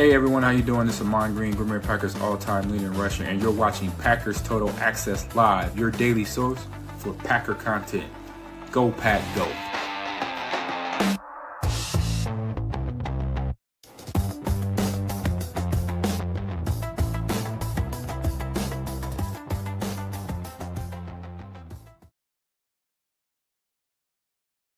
Hey everyone, how you doing? This is Amon Green, Green Bay Packers all-time leading rusher, and you're watching Packers Total Access Live, your daily source for Packer content. Go Pack, go!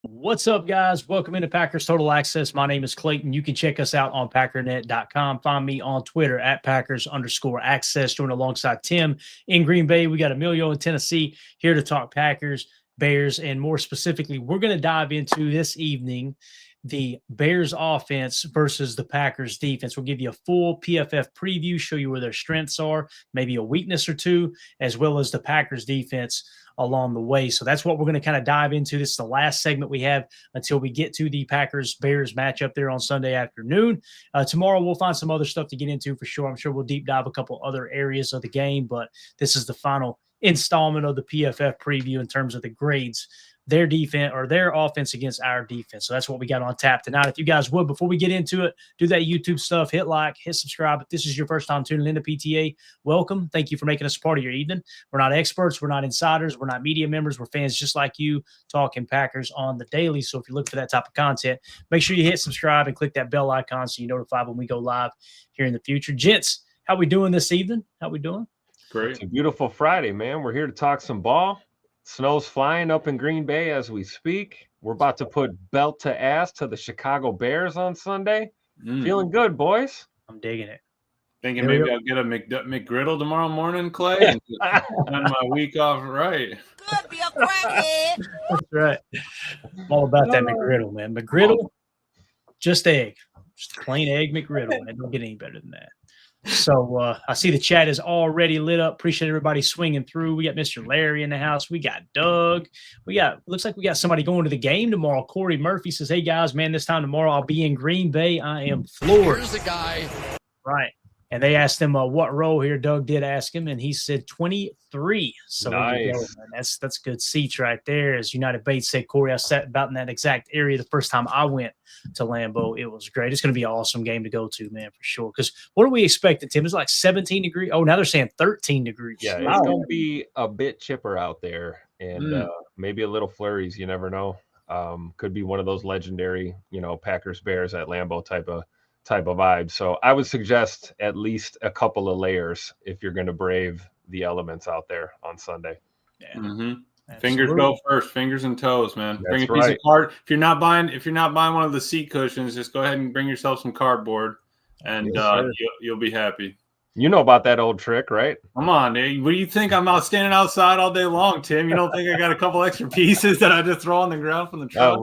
What's up, guys? Welcome into Packers Total Access. My name is Clayton. You can check us out on packernet.com. Find me on Twitter at Packers_access. Join alongside Tim in Green Bay. We got Emilio in Tennessee here to talk Packers, Bears, and more specifically, we're going to dive into this evening the Bears offense versus the Packers defense. We'll give you a full PFF preview, show you where their strengths are, maybe a weakness or two, as well as the Packers defense along the way. So that's what we're going to kind of dive into. This is the last segment we have until we get to the Packers-Bears matchup there on Sunday afternoon. Tomorrow we'll find some other stuff to get into for sure. I'm sure we'll deep dive a couple other areas of the game, but this is the final installment of the PFF preview in terms of the grades, their defense or their offense against our defense. So that's what we got on tap tonight. If you guys would, before we get into it, do that YouTube stuff, hit like, hit subscribe. If this is your first time tuning into PTA, welcome. Thank you for making us a part of your evening. We're not experts. We're not insiders. We're not media members. We're fans just like you talking Packers on the daily. So if you look for that type of content, make sure you hit subscribe and click that bell icon so you're notified when we go live here in the future. Gents, how we doing this evening? How we doing? Great. It's a beautiful Friday, man. We're here to talk some ball. Snow's flying up in Green Bay as we speak. We're about to put belt to ass to the Chicago Bears on Sunday. Feeling good, boys. I'm digging it. Thinking maybe I'll get a McGriddle tomorrow morning, Clay, and spend my week off right. Could be a crackhead. That's right. I'm all about that McGriddle, man. McGriddle, just egg. Just a plain egg McGriddle, man. Don't get any better than that. So I see the chat is already lit up. Appreciate everybody swinging through. We got Mr. Larry in the house. We got Doug. Looks like we got somebody going to the game tomorrow. Corey Murphy says, hey, guys, man, this time tomorrow I'll be in Green Bay. I am floored. Here's the guy. Right. And they asked him what row here. Doug did ask him, and he said 23. So nice. That's good seats right there. As United Bates said, Corey, I sat about in that exact area the first time I went to Lambeau. It was great. It's going to be an awesome game to go to, man, for sure. Because what are we expecting, Tim? It's like 17 degrees. Oh, now they're saying 13 degrees. Yeah, it's going to be a bit chipper out there, and maybe a little flurries. You never know. Could be one of those legendary, Packers Bears at Lambeau type of vibe. So I would suggest at least a couple of layers if you're going to brave the elements out there on Sunday. Yeah. Fingers go first, fingers and toes, man. That's bring a piece of card. If you're not buying one of the seat cushions, just go ahead and bring yourself some cardboard, and you'll be happy. You know about that old trick, right? Come on, dude. What do you think? I'm out standing outside all day long, Tim. You don't think I got a couple extra pieces that I just throw on the ground from the truck?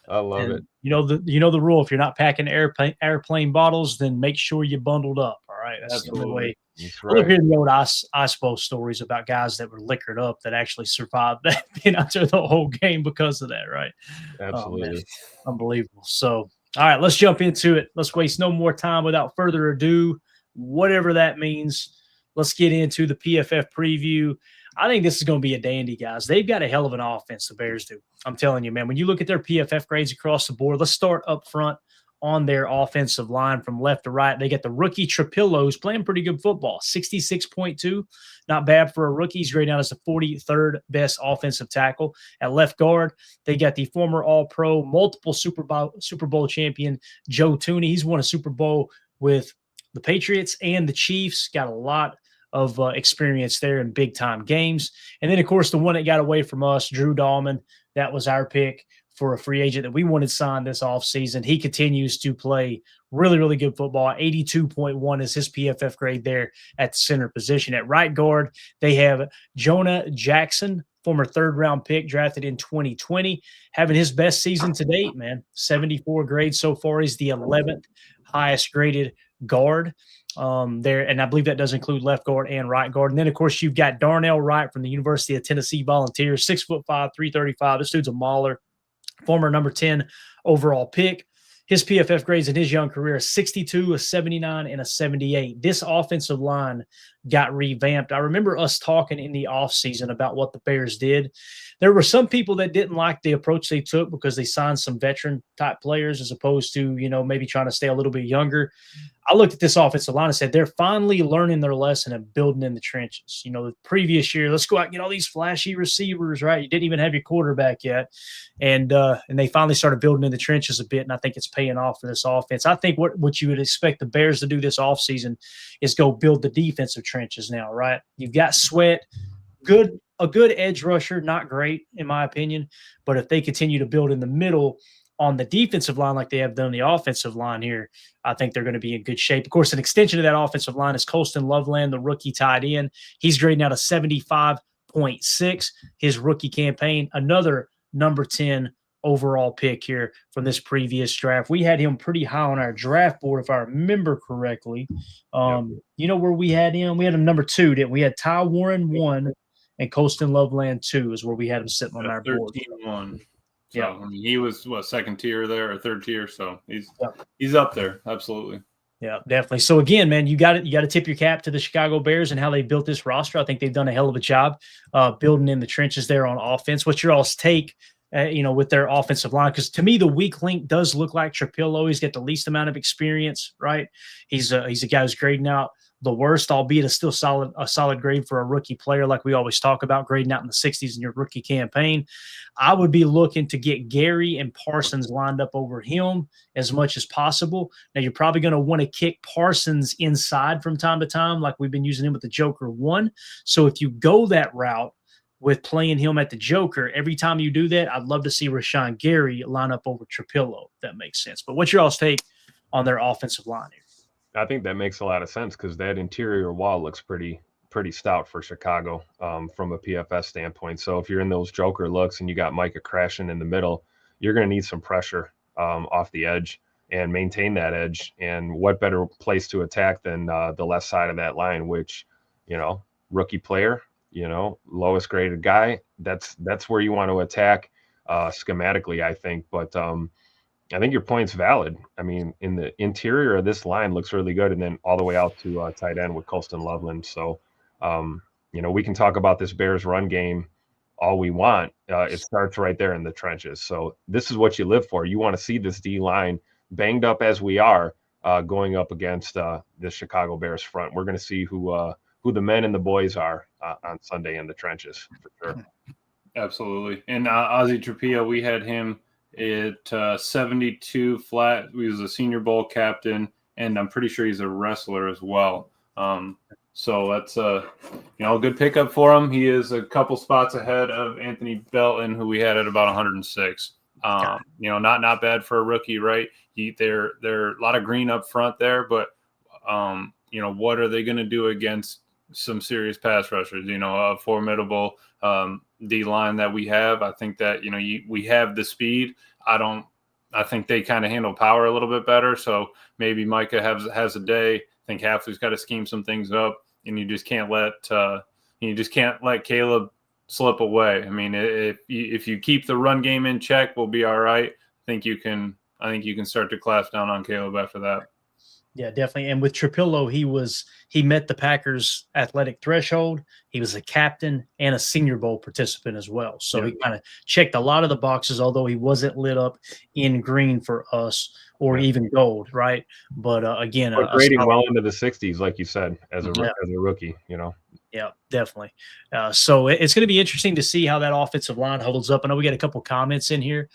I love it. You know the rule. If you're not packing airplane bottles, then make sure you're bundled up. All right, that's the only way. That's right. We'll hear the old ice bowl stories about guys that were liquored up that actually survived that being out there the whole game because of that. Right? Absolutely, unbelievable. So, all right, let's jump into it. Let's waste no more time. Without further ado, whatever that means, let's get into the PFF preview. I think this is going to be a dandy, guys. They've got a hell of an offense, the Bears do. I'm telling you, man, when you look at their PFF grades across the board, let's start up front on their offensive line from left to right. They got the rookie Trapillos playing pretty good football, 66.2. Not bad for a rookie. He's graded out as the 43rd best offensive tackle. At left guard, they got the former All-Pro, multiple Super Bowl champion Joe Thuney. He's won a Super Bowl with the Patriots and the Chiefs. Got a lot of experience there in big-time games. And then, of course, the one that got away from us, Drew Dahlman, that was our pick for a free agent that we wanted signed this offseason. He continues to play really, really good football. 82.1 is his PFF grade there at the center position. At right guard, they have Jonah Jackson, former third-round pick drafted in 2020, having his best season to date, man. 74 grades so far. He's the 11th highest graded guard there, and I believe that does include left guard and right guard. And then, of course, you've got Darnell Wright from the University of Tennessee Volunteers, 6'5", 335. This dude's a mauler, former number 10 overall pick. His PFF grades in his young career are 62, a 79, and a 78. This offensive line got revamped. I remember us talking in the offseason about what the Bears did. There were some people that didn't like the approach they took because they signed some veteran type players as opposed to, maybe trying to stay a little bit younger. I looked at this offensive line and said they're finally learning their lesson and building in the trenches. The previous year, let's go out and get all these flashy receivers, right? You didn't even have your quarterback yet. And they finally started building in the trenches a bit, and I think it's paying off for this offense. I think what you would expect the Bears to do this offseason is go build the defensive trenches now, right? You've got Sweat, a good edge rusher, not great in my opinion, but if they continue to build in the middle on the defensive line like they have done the offensive line here, I think they're going to be in good shape. Of course, an extension of that offensive line is Colston Loveland, the rookie tight end. He's grading out a 75.6 his rookie campaign, another number 10 overall pick here from this previous draft. We had him pretty high on our draft board, if I remember correctly. You know where we had him? We had him number 2, didn't we? Had Ty Warren 1 and Colston Loveland 2 is where we had him sitting on our board. 13-1. So, Yeah. I mean, he was second tier there or third tier, so he's up there, absolutely. Yeah, definitely. So again, man, you got to tip your cap to the Chicago Bears and how they built this roster. I think they've done a hell of a job building in the trenches there on offense. What's your all's take, with their offensive line? Because to me, the weak link does look like Trapillo. He's got the least amount of experience, right? He's a guy who's grading out the worst, albeit a still solid grade for a rookie player, like we always talk about, grading out in the 60s in your rookie campaign. I would be looking to get Gary and Parsons lined up over him as much as possible. Now, you're probably going to want to kick Parsons inside from time to time, like we've been using him with the Joker 1. So if you go that route with playing him at the Joker, every time you do that, I'd love to see Rashawn Gary line up over Trapillo, if that makes sense. But what's your all's take on their offensive line here? I think that makes a lot of sense because that interior wall looks pretty stout for Chicago from a PFS standpoint. So if you're in those Joker looks and you got Micah crashing in the middle, you're going to need some pressure off the edge and maintain that edge. And what better place to attack than the left side of that line, which, rookie player, lowest graded guy. That's where you want to attack schematically, I think. But I think your point's valid. I mean, in the interior of this line looks really good, and then all the way out to tight end with Colston Loveland. So, we can talk about this Bears run game all we want. It starts right there in the trenches. So this is what you live for. You want to see this D line banged up as we are going up against the Chicago Bears front. We're going to see who the men and the boys are on Sunday in the trenches for sure. Absolutely. And Ozzie Trapillo, we had him at 72 flat. He was a Senior Bowl captain, and I'm pretty sure he's a wrestler as well. So that's a good pickup for him. He is a couple spots ahead of Anthony Belton, who we had at about 106. Not bad for a rookie, right? They're a lot of green up front there, but what are they going to do against some serious pass rushers? A formidable D line that we have. I think that we have the speed. I think they kind of handle power a little bit better. So maybe Micah has a day. I think Hafley's got to scheme some things up, and you just can't let Caleb slip away. I mean, if you keep the run game in check, we'll be all right. I think you can start to clasp down on Caleb after that. Yeah, definitely. And with Trapillo, he met the Packers' athletic threshold. He was a captain and a Senior Bowl participant as well. So he kind of checked a lot of the boxes, although he wasn't lit up in green for us or even gold, right? But again, grading well into the 60s, like you said, as a rookie, Yeah, definitely. So it's going to be interesting to see how that offensive line holds up. I know we got a couple comments in here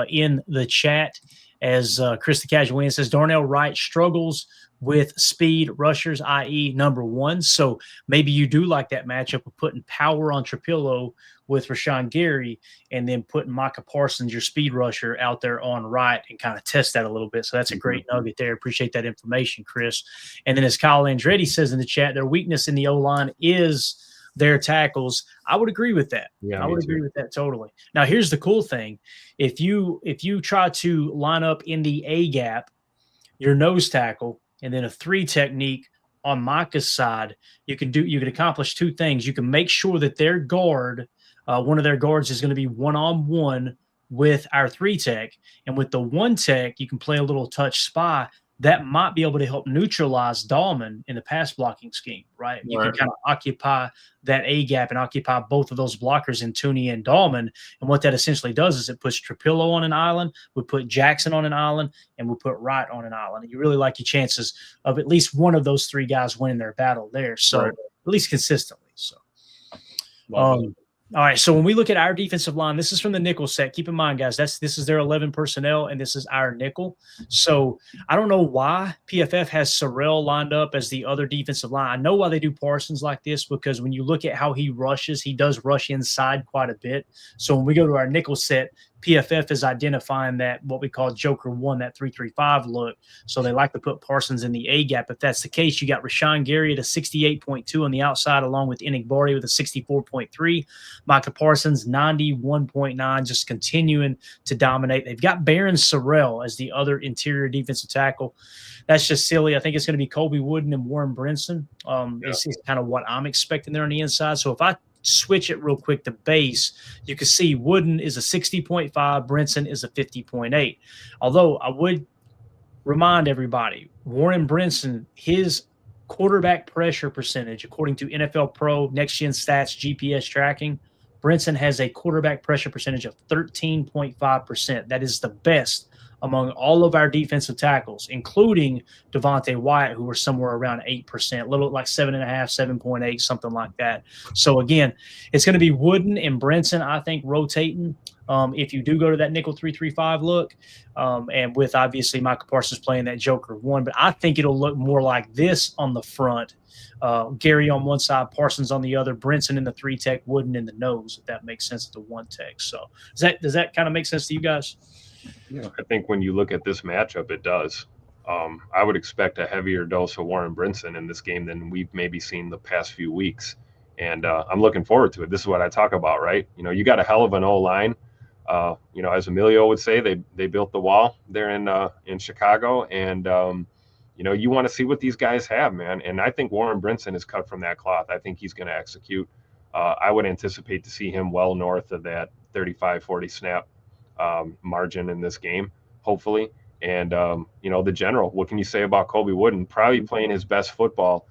in the chat. As Chris the Casual says, Darnell Wright struggles with speed rushers, i.e. number 1. So maybe you do like that matchup of putting power on Trapillo with Rashawn Gary and then putting Micah Parsons, your speed rusher, out there on Wright and kind of test that a little bit. So that's a great nugget there. Appreciate that information, Chris. And then as Kyle Andretti says in the chat, their weakness in the O-line is their tackles. I would agree with that. Yeah, I would agree with that totally. Now, here's the cool thing. If you try to line up in the A gap, your nose tackle, and then a 3 technique on Micah's side, you can accomplish 2 things. You can make sure that their guard, one of their guards is going to be one-on-one with our 3 tech. And with the 1 tech, you can play a little touch spy. that might be able to help neutralize Dahlman in the pass blocking scheme, right? You can kind of occupy that A gap and occupy both of those blockers in Tooney and Dahlman. And what that essentially does is it puts Trapillo on an island, we put Jackson on an island, and we put Wright on an island. And you really like your chances of at least one of those three guys winning their battle there. So at least consistently. So, all right, so when we look at our defensive line, this is from the nickel set. Keep in mind, guys, this is their 11 personnel, and this is our nickel. So I don't know why PFF has Sorrell lined up as the other defensive line. I know why they do Parsons like this, because when you look at how he rushes, he does rush inside quite a bit. So when we go to our nickel set, PFF is identifying that what we call Joker 1, that 3-3-5 look. So they like to put Parsons in the A gap. If that's the case, you got Rashawn Gary at a 68.2 on the outside, along with Enigbari with a 64.3. Micah Parsons, 91.9, just continuing to dominate. They've got Baron Sorrell as the other interior defensive tackle. That's just silly. I think it's going to be Colby Wooden and Warren Brinson. It's kind of what I'm expecting there on the inside. So if I switch it real quick to base, you can see Wooden is a 60.5, Brinson is a 50.8. Although I would remind everybody, Warren Brinson, his quarterback pressure percentage, according to NFL Pro, Next Gen Stats, GPS tracking, Brinson has a quarterback pressure percentage of 13.5%. That is the best among all of our defensive tackles, including Devontae Wyatt, who were somewhere around 8%, a little like 7.5, 7.8, something like that. So again, it's going to be Wooden and Brinson, I think, rotating. If you do go to that nickel 3-3-5 look, and with obviously Michael Parsons playing that Joker 1, but I think it'll look more like this on the front. Gary on one side, Parsons on the other, Brinson in the 3-tech, Wooden in the nose, if that makes sense, the 1-tech. So does that kind of make sense to you guys? Yeah, I think when you look at this matchup, it does. I would expect a heavier dose of Warren Brinson in this game than we've maybe seen the past few weeks. And I'm looking forward to it. This is what I talk about, right? You know, you got a hell of an O-line. You know, as Emilio would say, they built the wall there in Chicago. And, you know, you want to see what these guys have, man. And I think Warren Brinson is cut from that cloth. I think he's going to execute. I would anticipate to see him well north of that 35-40 snap margin in this game, hopefully. And, you know, the general, what can you say about Colby Wooden? Probably playing his best football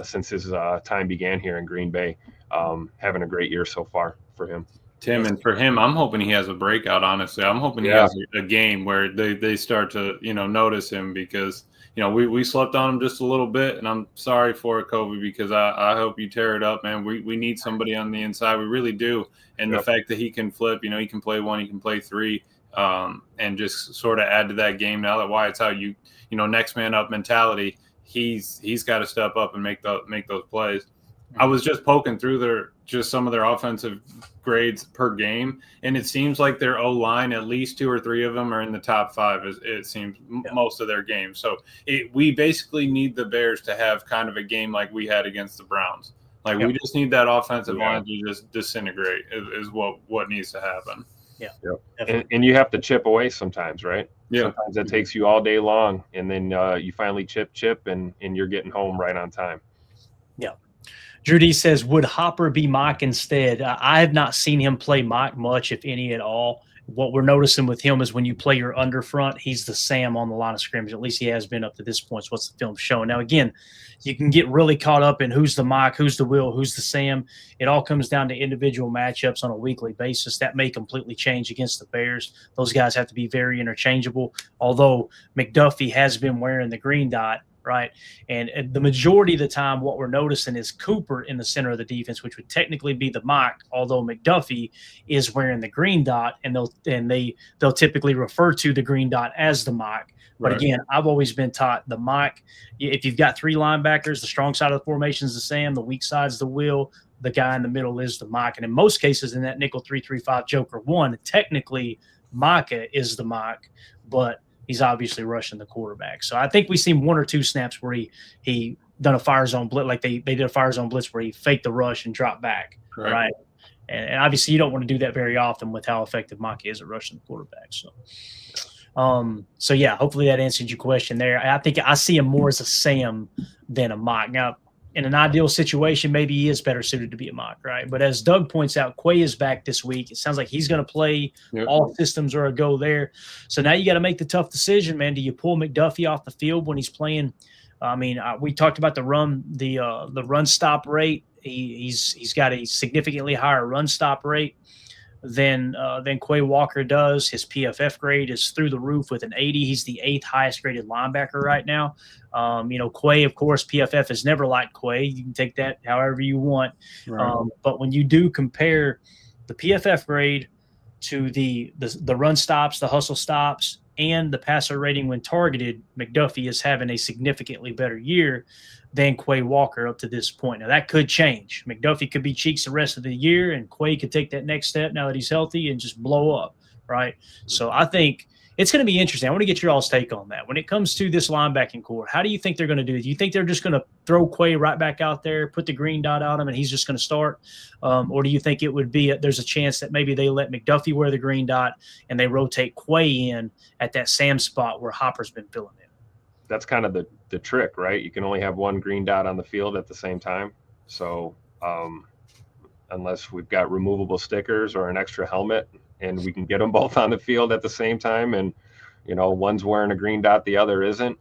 since his time began here in Green Bay. Having a great year so far for him. Tim, and for him, I'm hoping he has a breakout, honestly. I'm hoping he has a game where they start to, you know, notice him, because, you know, we slept on him just a little bit, and I'm sorry for it, Kobe, because I hope you tear it up, man. We need somebody on the inside. We really do. And the fact that he can flip, you know, he can play 1, he can play 3, and just sort of add to that game now that Wyatt's out, you know, next man up mentality, he's got to step up and make those plays. I was just poking through some of their offensive grades per game, and it seems like their O-line, at least 2 or 3 of them are in the top 5. It seems most of their games. So we basically need the Bears to have kind of a game like we had against the Browns. Like we just need that offensive line to just disintegrate is what needs to happen. Yeah. And you have to chip away sometimes, right? Yeah. Sometimes it takes you all day long, and then you finally chip, and you're getting home right on time. Yeah. Drew D says, would Hopper be Mike instead? I have not seen him play Mike much, if any at all. What we're noticing with him is when you play your underfront, he's the Sam on the line of scrimmage. At least he has been up to this point. So what's the film showing? Now, again, you can get really caught up in who's the Mike, who's the Will, who's the Sam. It all comes down to individual matchups on a weekly basis. That may completely change against the Bears. Those guys have to be very interchangeable, although McDuffie has been wearing the green dot. Right. And the majority of the time, what we're noticing is Cooper in the center of the defense, which would technically be the Mike, although McDuffie is wearing the green dot, and they'll typically refer to the green dot as the Mike. But again, I've always been taught the Mike, if you've got 3 linebackers, the strong side of the formation is the Sam, the weak side is the Will, the guy in the middle is the Mike. And in most cases, in that nickel 3-3-5 Joker 1, technically Micah is the Mike, but he's obviously rushing the quarterback. So I think we've seen 1 or 2 snaps where he done a fire zone blitz, like they did a fire zone blitz where he faked the rush and dropped back, right? And obviously you don't want to do that very often with how effective Mike is at rushing the quarterback. So yeah, hopefully that answered your question there. I think I see him more as a Sam than a Mike. Now, in an ideal situation, maybe he is better suited to be a mock, right? But as Doug points out, Quay is back this week. It sounds like he's going to play. Yep. All systems are a go there. So now you got to make the tough decision, man. Do you pull McDuffie off the field when he's playing? I mean, we talked about the run stop rate. He's got a significantly higher run stop rate than Quay Walker does. His PFF grade is through the roof with an 80. He's the 8th highest graded linebacker right now. Quay, of course, PFF has never liked Quay. You can take that however you want. Right. But when you do compare the PFF grade to the run stops, the hustle stops, and the passer rating when targeted, McDuffie is having a significantly better year than Quay Walker up to this point. Now, that could change. McDuffie could be cheeks the rest of the year, and Quay could take that next step now that he's healthy and just blow up, right? So I think it's going to be interesting. I want to get your all's take on that. When it comes to this linebacking core, how do you think they're going to do it? Do you think they're just going to throw Quay right back out there, put the green dot on him, and he's just going to start? Or do you think it would be there's a chance that maybe they let McDuffie wear the green dot and they rotate Quay in at that Sam spot where Hopper's been filling in? That's kind of the trick, right? You can only have one green dot on the field at the same time. So unless we've got removable stickers or an extra helmet and we can get them both on the field at the same time and, one's wearing a green dot, the other isn't.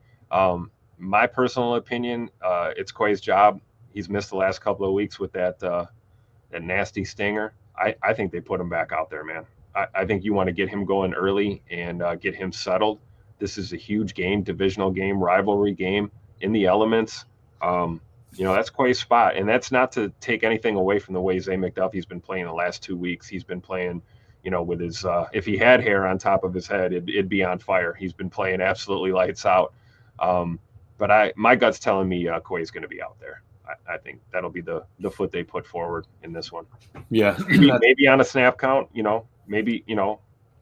My personal opinion, it's Quay's job. He's missed the last couple of weeks with that nasty stinger. I think they put him back out there, man. I think you want to get him going early and get him settled. This is a huge game, divisional game, rivalry game in the elements. That's Quay's spot. And that's not to take anything away from the way Zay McDuffie's been playing the last 2 weeks. He's been playing, with his if he had hair on top of his head, it'd be on fire. He's been playing absolutely lights out. But my gut's telling me Quay's going to be out there. I think that'll be the foot they put forward in this one. Yeah. Maybe on a snap count, maybe,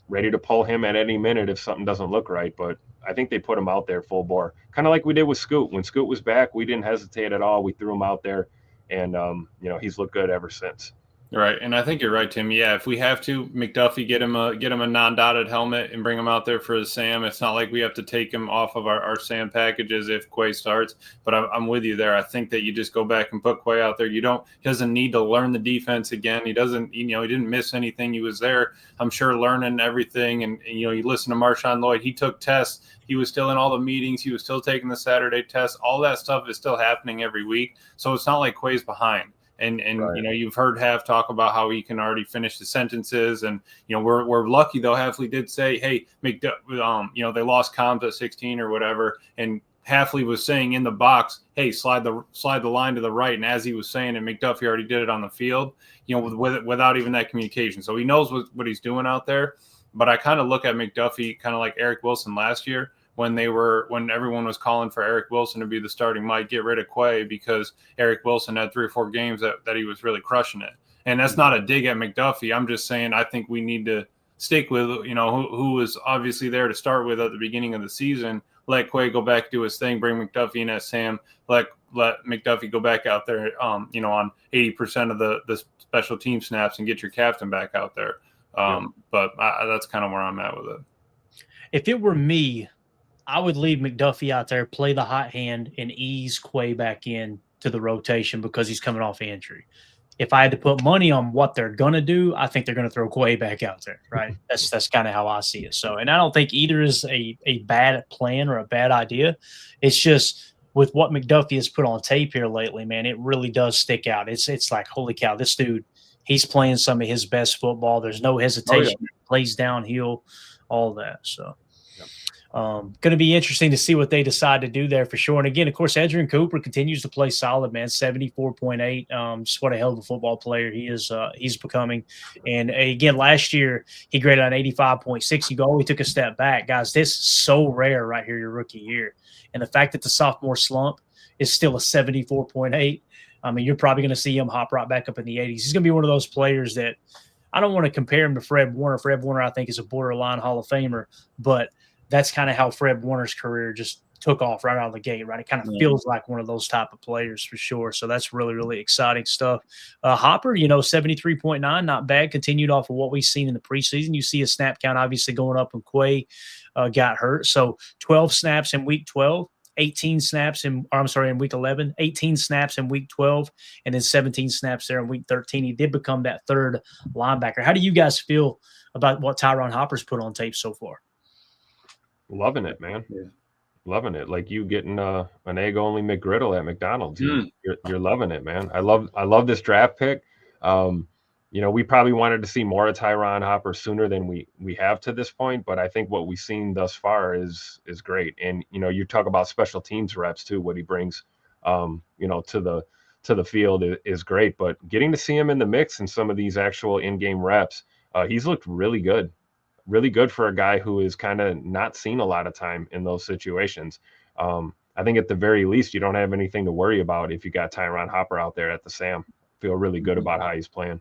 ready to pull him at any minute if something doesn't look right. But I think they put him out there full bore, kind of like we did with Scoot. When Scoot was back, we didn't hesitate at all. We threw him out there, and he's looked good ever since. Right, and I think you're right, Tim. Yeah, if we have to, McDuffie get him a non-dotted helmet and bring him out there for the Sam. It's not like we have to take him off of our Sam packages if Quay starts. But I'm with you there. I think that you just go back and put Quay out there. He doesn't need to learn the defense again. He doesn't. He didn't miss anything. He was there, I'm sure, learning everything. And you listen to Marshawn Lloyd. He took tests. He was still in all the meetings. He was still taking the Saturday tests. All that stuff is still happening every week. So it's not like Quay's behind. And right. You've heard Hav talk about how he can already finish the sentences, and we're lucky though. Hafley did say, hey, they lost comms at 16 or whatever, and Hafley was saying in the box, hey, slide the line to the right, and as he was saying it, McDuffie already did it on the field, without even that communication. So he knows what he's doing out there. But I kind of look at McDuffie kind of like Eric Wilson last year. When everyone was calling for Eric Wilson to be the starting might get rid of Quay because Eric Wilson had 3 or 4 games that he was really crushing it. And that's not a dig at McDuffie. I'm just saying I think we need to stick with, who was obviously there to start with at the beginning of the season. Let Quay go back, do his thing, bring McDuffie in at Sam, let McDuffie go back out there, on 80% of the special team snaps and get your captain back out there. But that's kind of where I'm at with it. If it were me, I would leave McDuffie out there, play the hot hand, and ease Quay back in to the rotation because he's coming off injury. If I had to put money on what they're going to do, I think they're going to throw Quay back out there, right? That's kind of how I see it. So, and I don't think either is a bad plan or a bad idea. It's just with what McDuffie has put on tape here lately, man, it really does stick out. It's like, holy cow, this dude, he's playing some of his best football. There's no hesitation. Oh, yeah. He plays downhill, all that. So. Going to be interesting to see what they decide to do there for sure. And again, of course, Edgerrin Cooper continues to play solid, man. 74.8. Just what a hell of a football player he is. He's becoming. And again, last year he graded on 85.6. You go, oh, he took a step back, guys. This is so rare right here your rookie year, and the fact that the sophomore slump is still a 74.8. I mean, you're probably going to see him hop right back up in the 80s. He's going to be one of those players that I don't want to compare him to Fred Warner. Fred Warner, I think, is a borderline Hall of Famer, but that's kind of how Fred Warner's career just took off right out of the gate, right? It kind of feels like one of those type of players for sure. So that's really, really exciting stuff. Hopper, 73.9, not bad. Continued off of what we've seen in the preseason. You see a snap count obviously going up when Quay got hurt. So 12 snaps in week 12. 18 snaps in week 11, 18 snaps in week 12, and then 17 snaps there in week 13. He did become that third linebacker. How do you guys feel about what Tyron Hopper's put on tape so far? Loving it, man. Yeah. Loving it. Like you getting an egg only McGriddle at McDonald's. You're loving it, man. I love this draft pick. We probably wanted to see more of Tyron Hopper sooner than we have to this point, but I think what we've seen thus far is great. And you talk about special teams reps too. What he brings, to the field is great. But getting to see him in the mix in some of these actual in-game reps, he's looked really good. Really good for a guy who is kind of not seen a lot of time in those situations. I think at the very least, you don't have anything to worry about if you got Tyron Hopper out there at the Sam. Feel really good about how he's playing.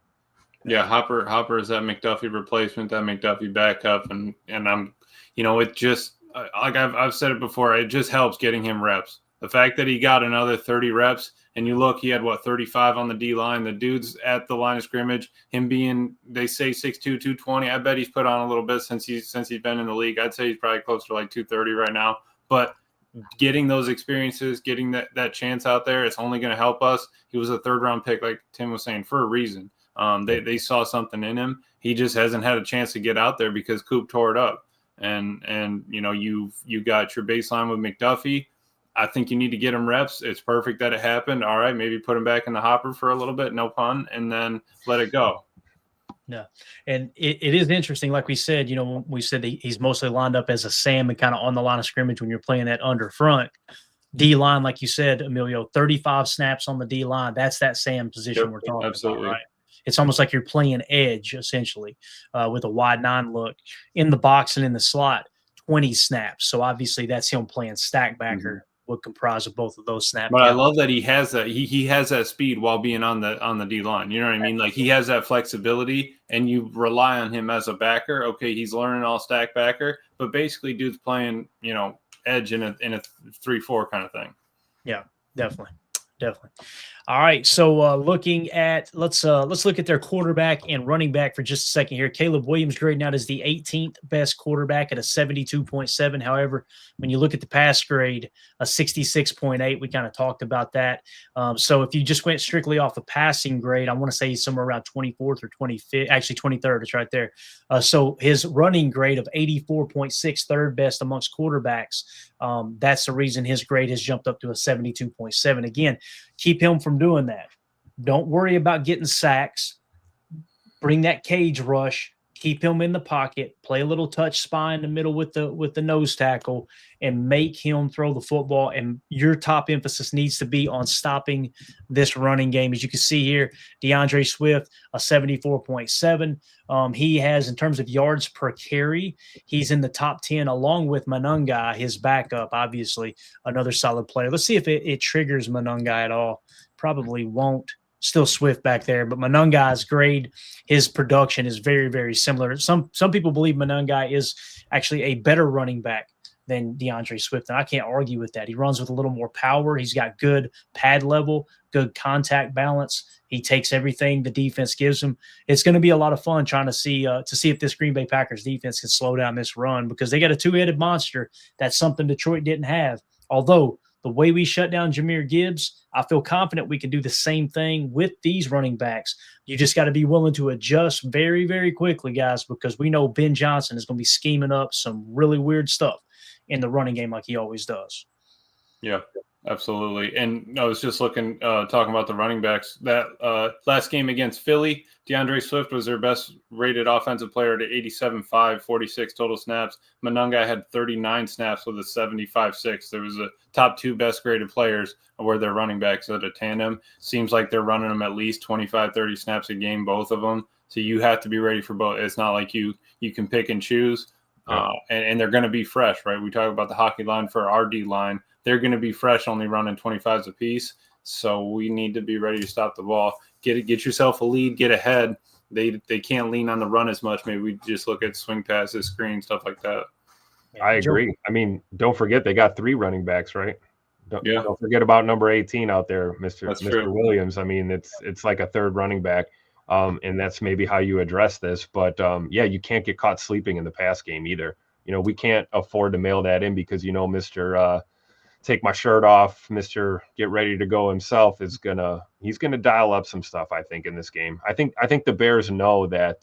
Yeah, Hopper is that McDuffie replacement, that McDuffie backup, and I'm, it just like I've said it before, it just helps getting him reps. The fact that he got another 30 reps, and you look, he had 35 on the D line. The dude's at the line of scrimmage. Him being, they say 6'2", 220. I bet he's put on a little bit since he's been in the league. I'd say he's probably close to like 230 right now. But getting those experiences, getting that chance out there, it's only going to help us. He was a third-round pick, like Tim was saying, for a reason. They saw something in him. He just hasn't had a chance to get out there because Coop tore it up. And you got your baseline with McDuffie. I think you need to get him reps. It's perfect that it happened. All right, maybe put him back in the hopper for a little bit, no pun, and then let it go. Yeah, and it is interesting. Like we said, we said he's mostly lined up as a Sam and kind of on the line of scrimmage when you're playing that under front. D-line, like you said, Emilio, 35 snaps on the D-line. That's that Sam position we're talking about, right? It's almost like you're playing edge, essentially, with a wide 9 look. In the box and in the slot, 20 snaps. So obviously that's him playing stack backer. Would comprise of both of those snaps. But I love that he has that. He has that speed while being on the D line. You know what I mean? Like he has that flexibility, and you rely on him as a backer. Okay, he's learning all stack backer, but basically, dude's playing edge in a 3-4 kind of thing. Yeah, definitely. All right, so looking at let's look at their quarterback and running back for just a second here. Caleb Williams grading out as the 18th best quarterback at a 72.7. However, when you look at the pass grade, a 66.8. We kind of talked about that. So if you just went strictly off the passing grade, I want to say he's somewhere around 24th or 25th, actually 23rd. It's right there. So his running grade of 84.6, third best amongst quarterbacks. That's the reason his grade has jumped up to a 72.7. Again, keep him from doing that. Don't worry about getting sacks. Bring that cage rush. Keep him in the pocket. Play a little touch spy in the middle with the nose tackle, and make him throw the football. And your top emphasis needs to be on stopping this running game. As you can see here, DeAndre Swift, a 74.7. He has, in terms of yards per carry, he's in the top 10 along with Manungai, his backup, obviously, another solid player. Let's see if it triggers Manungai at all. Probably won't. Still Swift back there, but Manungai's grade, his production is very, very similar. Some people believe Manungai is actually a better running back than DeAndre Swift, and I can't argue with that. He runs with a little more power. He's got good pad level, good contact balance. He takes everything the defense gives him. It's going to be a lot of fun trying to see if this Green Bay Packers defense can slow down this run, because they got a two-headed monster. That's something Detroit didn't have. Although the way we shut down Jahmyr Gibbs, I feel confident we can do the same thing with these running backs. You just got to be willing to adjust very, very quickly, guys, because we know Ben Johnson is going to be scheming up some really weird stuff in the running game like he always does. Yeah, absolutely. And I was just talking about the running backs. That last game against Philly, DeAndre Swift was their best rated offensive player at 87.5, 46 total snaps. Manungai had 39 snaps with a 75.6. There was the top 2 best graded players were their running backs at a tandem. Seems like they're running them at least 25, 30 snaps a game, both of them. So you have to be ready for both. It's not like you can pick and choose. And they're going to be fresh, right? We talk about the hockey line for our D line. They're going to be fresh, only running 25s apiece. So we need to be ready to stop the ball. Get yourself a lead, get ahead. They can't lean on the run as much. Maybe we just look at swing passes, screen, stuff like that. I agree. I mean, don't forget they got 3 running backs, right? Don't forget about number 18 out there, Mr. Williams. I mean, it's like a third running back. And that's maybe how you address this. But you can't get caught sleeping in the pass game either. We can't afford to mail that in because Mr. take my shirt off, Mr. Get ready to go himself he's gonna dial up some stuff, I think, in this game. I think the Bears know that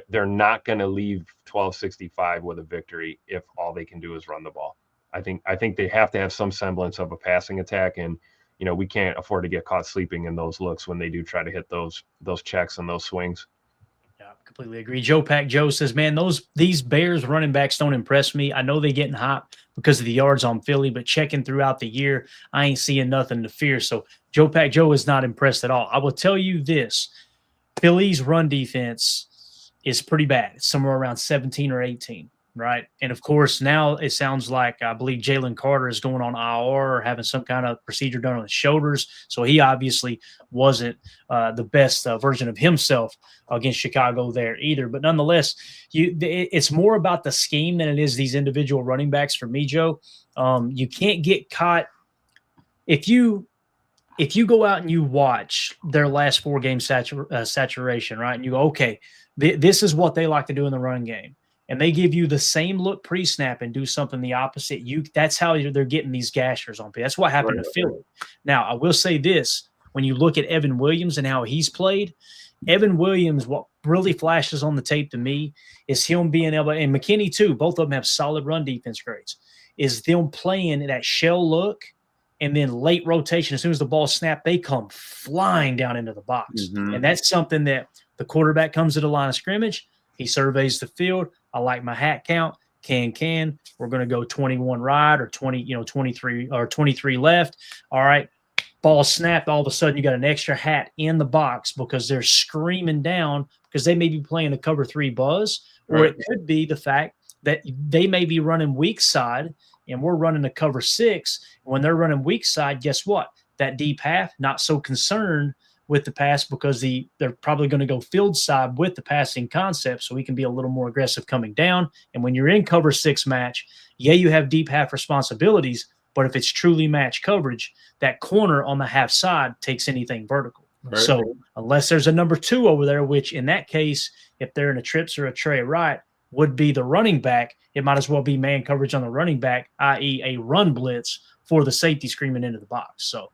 they're not gonna leave 1265 with a victory if all they can do is run the ball. I think they have to have some semblance of a passing attack, and we can't afford to get caught sleeping in those looks when they do try to hit those checks and those swings. Yeah, completely agree. Joe says, man, these Bears running backs don't impress me. I know they're getting hot because of the yards on Philly, but checking throughout the year, I ain't seeing nothing to fear. So Joe is not impressed at all. I will tell you this. Philly's run defense is pretty bad. It's somewhere around 17 or 18, right? And, of course, now it sounds like I believe Jalen Carter is going on IR or having some kind of procedure done on his shoulders. So he obviously wasn't the best version of himself against Chicago there either. But nonetheless, it's more about the scheme than it is these individual running backs for me, Joe. You can't get caught. If you go out and you watch their last 4 game saturation, right, and you go, okay, this is what they like to do in the running game, and they give you the same look pre-snap and do something the opposite, that's how they're getting these gashers on. That's what happened to Philly. Now, I will say this. When you look at Evan Williams and how he's played, Evan Williams, what really flashes on the tape to me is him being able – and McKinney too, both of them have solid run defense grades – is them playing that shell look, and then late rotation, as soon as the ball snapped, they come flying down into the box. Mm-hmm. And that's something that the quarterback comes to the line of scrimmage. He surveys the field. I like my hat count. Can. We're going to go 21 right or 23 or 23 left. All right. Ball snapped. All of a sudden, you got an extra hat in the box because they're screaming down because they may be playing a cover 3 buzz, or it could be the fact that they may be running weak side and we're running a cover 6. When they're running weak side, guess what? That deep half, not so concerned with the pass because they're probably going to go field side with the passing concept, so we can be a little more aggressive coming down. And when you're in cover 6 match, you have deep half responsibilities, but if it's truly match coverage, that corner on the half side takes anything vertical. Right. So unless there's a number 2 over there, which in that case, if they're in a trips or a tray right, would be the running back, it might as well be man coverage on the running back, i.e. a run blitz for the safety screaming into the box. So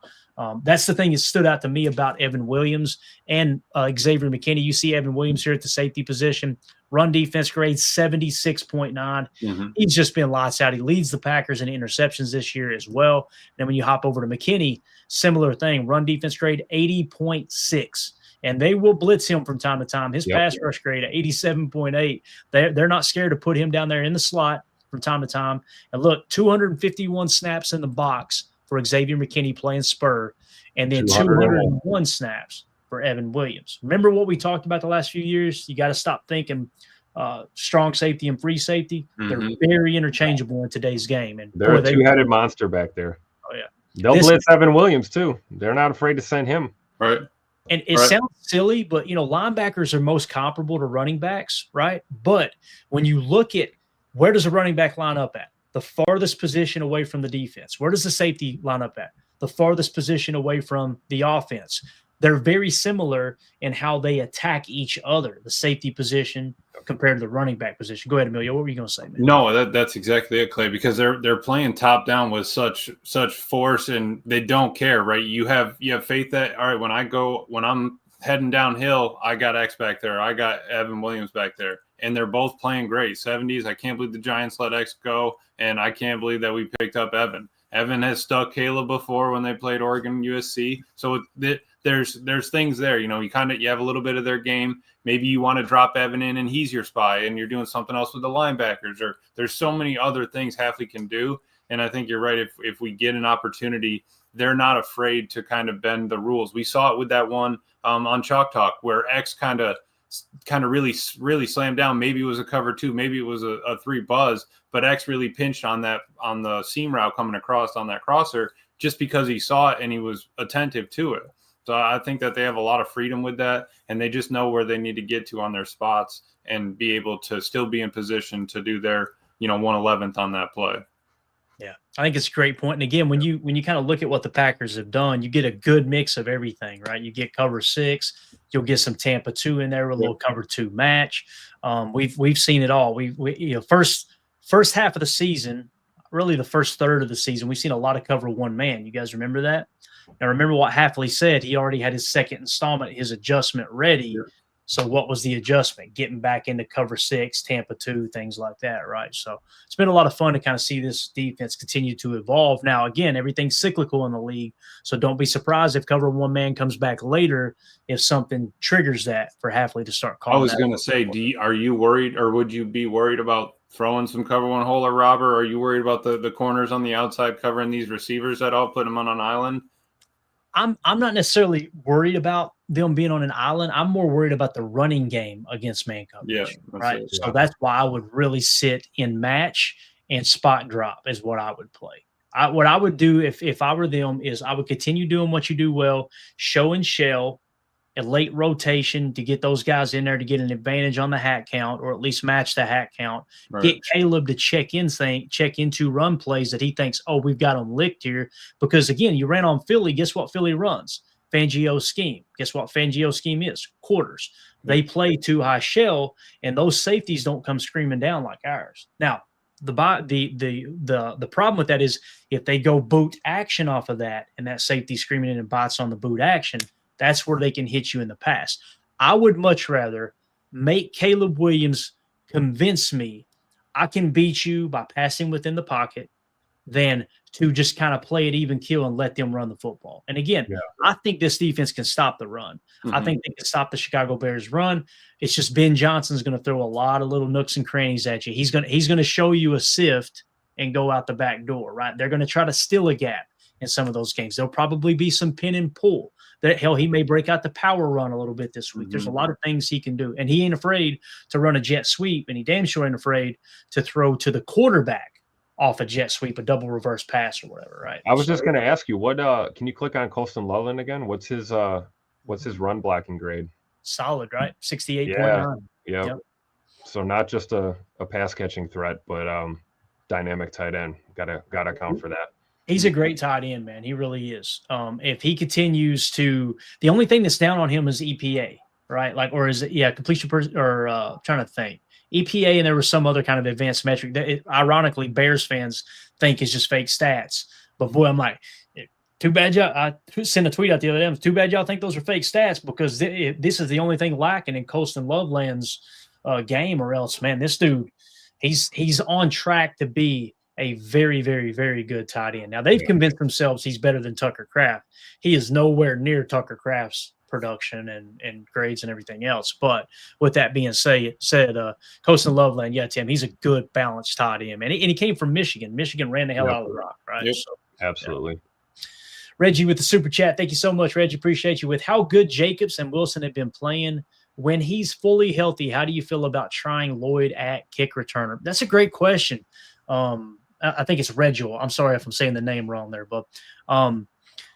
that's the thing that stood out to me about Evan Williams and Xavier McKinney. You see Evan Williams here at the safety position. Run defense grade 76.9. Mm-hmm. He's just been lights out. He leads the Packers in interceptions this year as well. And when you hop over to McKinney, similar thing. Run defense grade 80.6. And they will blitz him from time to time. His pass rush grade at 87.8. They're not scared to put him down there in the slot from time to time. And look, 251 snaps in the box for Xavier McKinney playing spur, and then 201 snaps for Evan Williams. Remember what we talked about the last few years? You got to stop thinking strong safety and free safety. Mm-hmm. They're very interchangeable in today's game. And they're a two-headed monster back there. Oh, yeah. They'll blitz Evan Williams, too. They're not afraid to send him. Right. And it sounds silly, but, linebackers are most comparable to running backs, right? But when you look at where does a running back line up at? The farthest position away from the defense. Where does the safety line up at? The farthest position away from the offense. They're very similar in how they attack each other, the safety position compared to the running back position. Go ahead, Emilio. What were you going to say, man? No, that's exactly it, Clay, because they're playing top down with such force, and they don't care, right? You have faith that, all right, when I'm heading downhill, I got X back there. I got Evan Williams back there. And they're both playing great. 70s, I can't believe the Giants let X go, and I can't believe that we picked up Evan. Evan has stuck Caleb before when they played Oregon USC. So there's things there. You have a little bit of their game. Maybe you want to drop Evan in and he's your spy, and you're doing something else with the linebackers. Or there's so many other things Hafley can do. And I think you're right. If we get an opportunity, they're not afraid to kind of bend the rules. We saw it with that one on Chalk Talk where X kind of really slammed down. Maybe it was a cover 2, maybe it was a 3 buzz, but X really pinched on the seam route coming across on that crosser just because he saw it and he was attentive to it. So I think that they have a lot of freedom with that, and they just know where they need to get to on their spots and be able to still be in position to do their 1/11th on that play. Yeah, I think it's a great point. And again, when you kind of look at what the Packers have done, you get a good mix of everything, right? You get cover 6, you'll get some Tampa 2 in there, a little cover 2 match. We've seen it all. We first half of the season, really the first third of the season, we've seen a lot of cover one man. You guys remember that? Now, remember what Halfley said. He already had his second installment, his adjustment ready. Yeah. So what was the adjustment? Getting back into cover 6, Tampa 2, things like that, right? So it's been a lot of fun to kind of see this defense continue to evolve. Now, again, everything's cyclical in the league, so don't be surprised if cover one man comes back later if something triggers that for Halfley to start calling. I was going to say, are you worried, or would you be worried about throwing some cover one hole or Robert? Are you worried about the corners on the outside covering these receivers at all, putting them on an island? I'm not necessarily worried about them being on an island. I'm more worried about the running game against man coverage. Yeah, right. It. So that's why I would really sit in match and spot drop is what I would play. What I would do if I were them is I would continue doing what you do well, show and shell, a late rotation to get those guys in there to get an advantage on the hat count, or at least match the hat count. Right. Get Caleb to check into run plays that he thinks, oh, we've got them licked here. Because again, you ran on Philly. Guess what Philly runs? Fangio's scheme. Guess what Fangio's scheme is? Quarters. They play too high shell, and those safeties don't come screaming down like ours. Now, the problem with that is if they go boot action off of that, and that safety screaming in and bites on the boot action, that's where they can hit you in the pass. I would much rather make Caleb Williams convince me I can beat you by passing within the pocket than to just kind of play it even kill and let them run the football. And again, I think this defense can stop the run. Mm-hmm. I think they can stop the Chicago Bears run. It's just Ben Johnson's going to throw a lot of little nooks and crannies at you. He's going to show you a sift and go out the back door, right? They're going to try to steal a gap in some of those games. There'll probably be some pin and pull. That hell, he may break out the power run a little bit this week. Mm-hmm. There's a lot of things he can do. And he ain't afraid to run a jet sweep, and he damn sure ain't afraid to throw to the quarterback off a jet sweep, a double reverse pass or whatever, right? I was just going to ask you, what can you click on Colston Loveland again? What's his run blocking grade? Solid, right? 68.9. Yeah. Yep. So not just a pass catching threat, but dynamic tight end. Gotta account for that. He's a great tight end, man. He really is. If he continues to, the only thing that's down on him is EPA, right? Like, or is it, completion trying to think. EPA, and there was some other kind of advanced metric that, ironically, Bears fans think is just fake stats. But boy, I'm like, too bad y'all. I sent a tweet out the other day. Too bad y'all think those are fake stats, because this is the only thing lacking in Colston Loveland's game, or else, man, this dude, he's on track to be a very, very, very good tight end. Now, they've convinced themselves he's better than Tucker Kraft. He is nowhere near Tucker Kraft's production and grades and everything else. But with that being said, Colston Loveland, Tim, he's a good balanced tight end, man. And he came from Michigan. Michigan ran the hell out of the rock, right? Yep. So, absolutely. Reggie with the super chat. Thank you so much, Reggie. Appreciate you. With how good Jacobs and Wilson have been playing, when he's fully healthy, how do you feel about trying Lloyd at kick returner? That's a great question. I think it's Regil. I'm sorry if I'm saying the name wrong there, but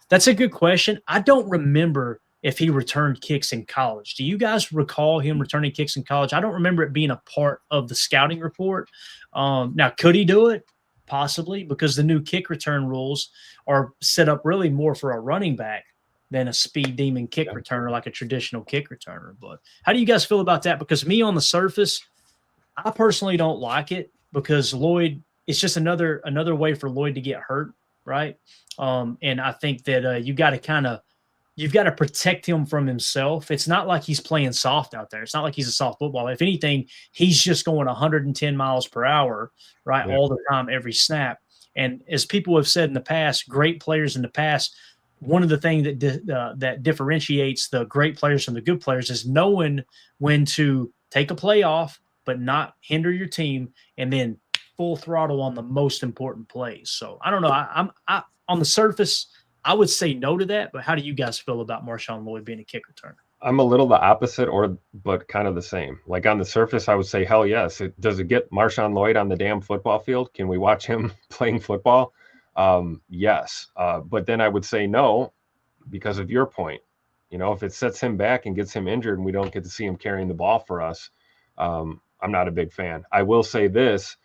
that's a good question. I don't remember if he returned kicks in college. Do you guys recall him returning kicks in college? I don't remember it being a part of the scouting report. Now, could he do it? Possibly, because the new kick return rules are set up really more for a running back than a speed demon kick returner, like a traditional kick returner. But how do you guys feel about that? Because me, on the surface, I personally don't like it, because Lloyd, it's just another way for Lloyd to get hurt, right? And I think that you've got to protect him from himself. It's not like he's playing soft out there. It's not like he's a soft football. If anything, he's just going 110 miles per hour, right, all the time, every snap. And as people have said in the past, great players in the past, one of the things that differentiates the great players from the good players is knowing when to take a play off, but not hinder your team, and then full throttle on the most important plays. So I don't know. I on the surface, I would say no to that, but how do you guys feel about Marshawn Lloyd being a kick returner? I'm a little the opposite, but kind of the same. Like, on the surface, I would say, hell yes. Does it get Marshawn Lloyd on the damn football field? Can we watch him playing football? Yes. But then I would say no, because of your point. You know, if it sets him back and gets him injured and we don't get to see him carrying the ball for us, I'm not a big fan. I will say this.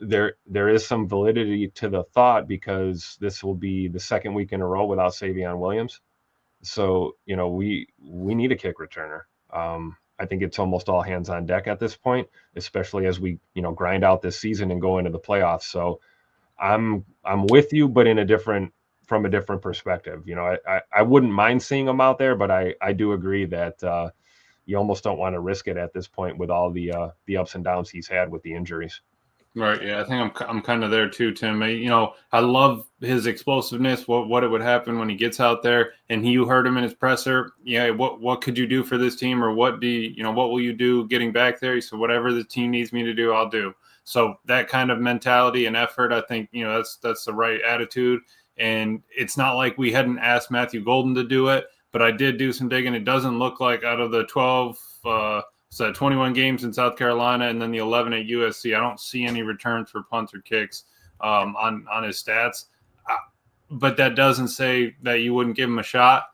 There is some validity to the thought, because this will be the second week in a row without Savion Williams. So, you know, we need a kick returner. I think it's almost all hands on deck at this point, especially as we, grind out this season and go into the playoffs. So I'm with you, but from a different perspective. You know, I wouldn't mind seeing him out there, but I do agree that you almost don't want to risk it at this point with all the ups and downs he's had with the injuries. Right. Yeah, I think I'm kind of there too, Tim. You know, I love his explosiveness. What it would happen when he gets out there, and you heard him in his presser. Yeah. What could you do for this team, or what will you do getting back there? He said, whatever the team needs me to do, I'll do. So that kind of mentality and effort, I think, you know, that's the right attitude. And it's not like we hadn't asked Matthew Golden to do it, but I did do some digging. It doesn't look like out of the 21 games in South Carolina and then the 11 at USC, I don't see any returns for punts or kicks on his stats. But that doesn't say that you wouldn't give him a shot.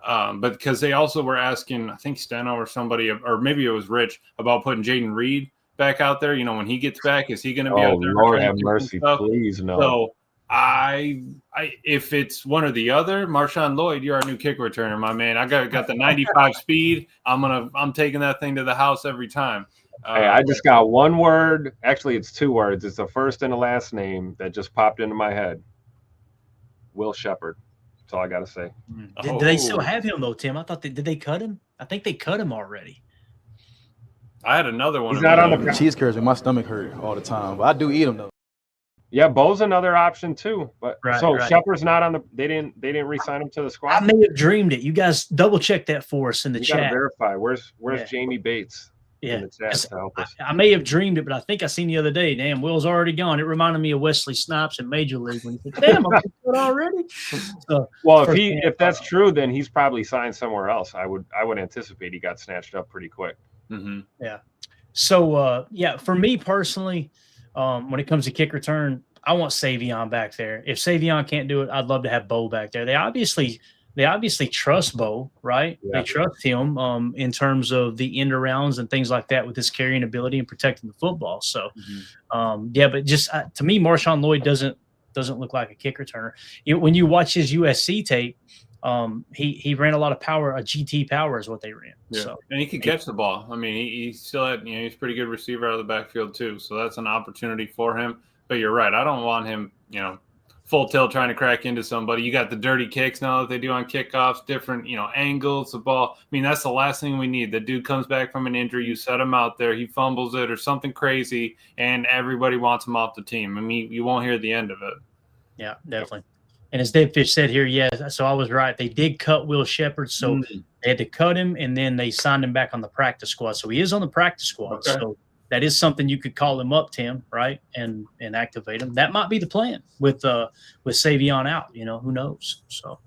But because they also were asking, I think Steno or somebody, or maybe it was Rich, about putting Jaden Reed back out there. You know, when he gets back, is he going to be out there? Lord have mercy, please no. So if it's one or the other, Marshawn Lloyd, you're our new kick returner, my man. I got the 95 speed. I'm taking that thing to the house every time. Hey, I just got one word. Actually, it's two words. It's the first and the last name that just popped into my head. Will Shepherd. That's all I got to say. Do they still have him though, Tim? I thought did they cut him? I think they cut him already. I had another one. He's not on the cheese curds and my stomach hurt all the time, but I do eat them though. Yeah, Bo's another option too. But right. Shepard's not on the. They didn't re-sign him to the squad. I may have dreamed it. You guys double check that for us in the chat. Gotta verify. Where's Jamie Bates? Yeah, in the chat to help us? I may have dreamed it, but I think I seen the other day. Damn, Will's already gone. It reminded me of Wesley Snipes in Major League when he said, "Damn, I'm good already." So, well, if that's true, then he's probably signed somewhere else. I would anticipate he got snatched up pretty quick. Mm-hmm. Yeah. So for me personally, when it comes to kick return, I want Savion back there. If Savion can't do it, I'd love to have Bo back there. They obviously trust Bo, right? Yeah. They trust him in terms of the end arounds and things like that with his carrying ability and protecting the football. So, but just to me, Marshawn Lloyd doesn't look like a kick returner. When you watch his USC tape, he ran a lot of power. A GT power is what they ran. Yeah. So, and he could catch the ball. I mean, he still had, he's a pretty good receiver out of the backfield too. So that's an opportunity for him. But you're right. I don't want him, full tilt trying to crack into somebody. You got the dirty kicks now that they do on kickoffs, different, angles, the ball. I mean, that's the last thing we need. The dude comes back from an injury, you set him out there, he fumbles it or something crazy, and everybody wants him off the team. I mean, you won't hear the end of it. Yeah, definitely. And as Dave Fish said here, so I was right. They did cut Will Shepherd, so they had to cut him, and then they signed him back on the practice squad. So he is on the practice squad. Okay. So that is something you could call him up, Tim, right, and activate him. That might be the plan with Savion out. Who knows? So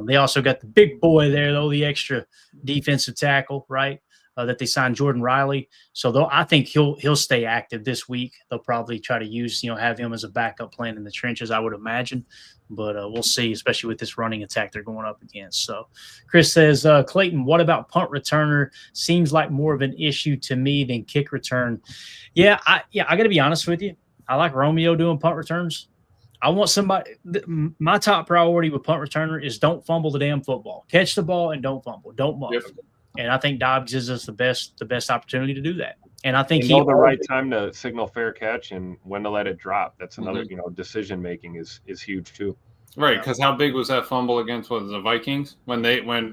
they also got the big boy there, though, the extra defensive tackle, right, that they signed Jordan Riley. So I think he'll stay active this week. They'll probably try to use, have him as a backup plan in the trenches, I would imagine. But we'll see, especially with this running attack they're going up against. So Chris says, Clayton, what about punt returner? Seems like more of an issue to me than kick return. Yeah, I got to be honest with you. I like Romeo doing punt returns. I want somebody – my top priority with punt returner is don't fumble the damn football. Catch the ball and don't fumble. Don't muff. Yep. And I think Dobbs gives us the best opportunity to do that. And I think he know the right time to signal fair catch and when to let it drop. That's another, decision making is huge too. Right, because how big was that fumble against the Vikings when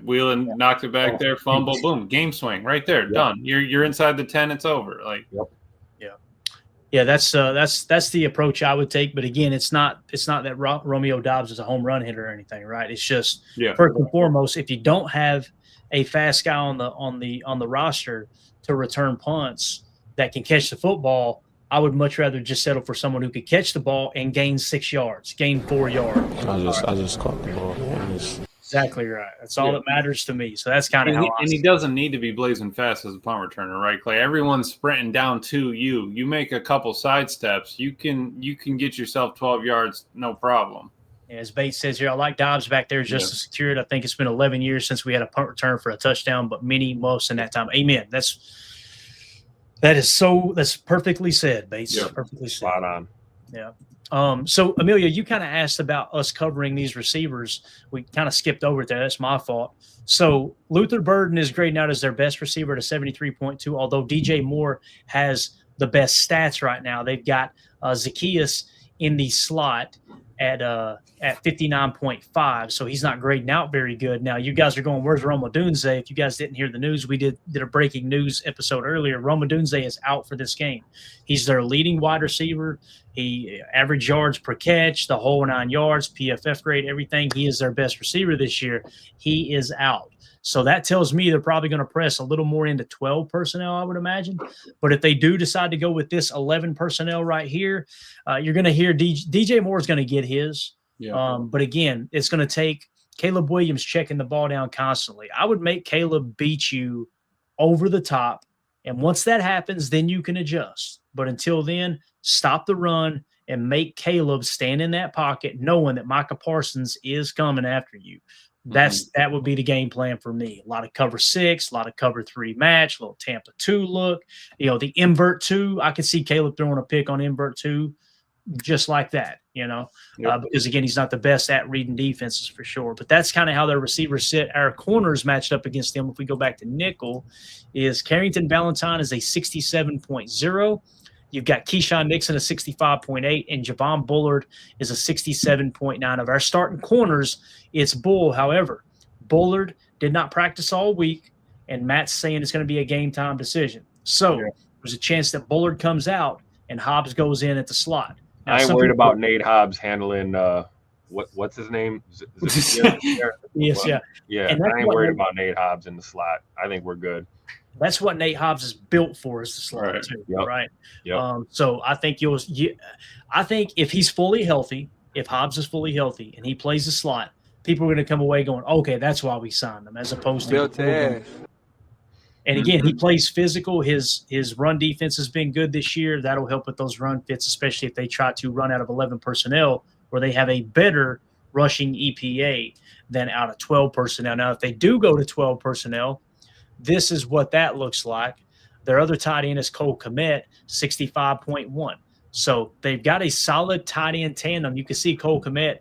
Whelan knocked it back there, fumble, boom, game swing right there, done. You're inside the 10, it's over. That's the approach I would take. But again, it's not that Romeo Dobbs is a home run hitter or anything, right? It's just first and foremost, if you don't have a fast guy on the roster to return punts that can catch the football, I would much rather just settle for someone who could catch the ball and gain 6 yards, gain 4 yards. I just caught the ball. Exactly right. That's all that matters to me. So that's kind of how. And he doesn't need to be blazing fast as a punt returner, right, Clay? Everyone's sprinting down to you. You make a couple side steps, you can get yourself 12 yards, no problem. As Bates says here, I like Dobbs back there just to secure it. I think it's been 11 years since we had a punt return for a touchdown, but most in that time. Amen. That's perfectly said, Bates. Yeah. Perfectly said. Spot on. Yeah. So Amelia, you kind of asked about us covering these receivers. We kind of skipped over it there. That's my fault. So Luther Burden is grading out as their best receiver at a 73.2, although DJ Moore has the best stats right now. They've got Zacchaeus in the slot at 59.5, so he's not grading out very good. Now you guys are going, where's Rome Odunze? If you guys didn't hear the news, we did a breaking news episode earlier. Rome Odunze is out for this game. He's their leading wide receiver. He average yards per catch, the whole 9 yards, PFF grade, everything. He is their best receiver this year. He is out. So that tells me they're probably going to press a little more into 12 personnel, I would imagine. But if they do decide to go with this 11 personnel right here, you're going to hear DJ Moore is going to get his. Yeah. But again, it's going to take Caleb Williams checking the ball down constantly. I would make Caleb beat you over the top. And once that happens, then you can adjust. But until then, stop the run and make Caleb stand in that pocket, knowing that Micah Parsons is coming after you. That would be the game plan for me. A lot of cover 6, a lot of cover 3 match, a little Tampa 2 look. The invert 2, I could see Caleb throwing a pick on invert 2 just like that, because, again, he's not the best at reading defenses for sure. But that's kind of how their receivers sit. Our corners matched up against them, if we go back to nickel, is Carrington Valentine is a 67.0. You've got Keyshawn Nixon, a 65.8, and Javon Bullard is a 67.9. Of our starting corners, it's Bull. However, Bullard did not practice all week, and Matt's saying it's going to be a game-time decision. So there's a chance that Bullard comes out and Hobbs goes in at the slot. Now, I ain't worried about Nate Hobbs handling what's his name? Yes, yeah. Yeah, I ain't worried about Nate Hobbs in the slot. I think we're good. That's what Nate Hobbs is built for, is the slot too, right? Yep. So I think I think if he's fully healthy, if Hobbs is fully healthy and he plays the slot, people are going to come away going, okay, that's why we signed him, as opposed to. And again, he plays physical. His run defense has been good this year. That'll help with those run fits, especially if they try to run out of 11 personnel, where they have a better rushing EPA than out of 12 personnel. Now, if they do go to 12 personnel, this is what that looks like. Their other tight end is Cole Kmet, 65.1. So they've got a solid tight end tandem. You can see Cole Kmet,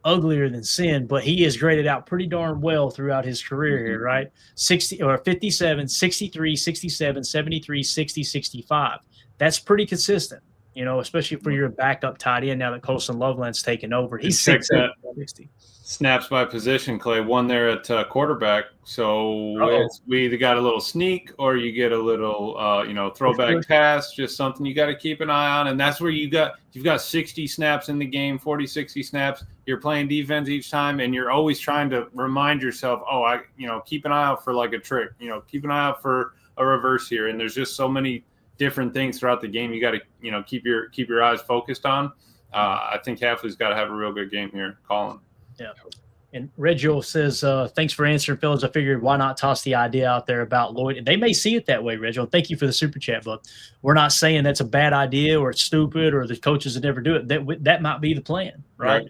uglier than sin, but he is graded out pretty darn well throughout his career here, right? 57, 63, 67, 73, 60, 65. That's pretty consistent, especially for your backup tight end now that Colson Loveland's taken over. He's 60. Snaps by position, Clay. One there at quarterback. So we either got a little sneak or you get a little, throwback pass, just something you got to keep an eye on. And that's where you've got 60 snaps in the game, 40, 60 snaps. You're playing defense each time, and you're always trying to remind yourself, keep an eye out for like a trick, keep an eye out for a reverse here. And there's just so many different things throughout the game you got to, keep your eyes focused on. I think Hafley's got to have a real good game here, Colin. Yeah. And Reggio says, thanks for answering, fellas. I figured why not toss the idea out there about Lloyd? And they may see it that way, Reggio. Thank you for the super chat, but we're not saying that's a bad idea or it's stupid or the coaches would never do it. That might be the plan, right?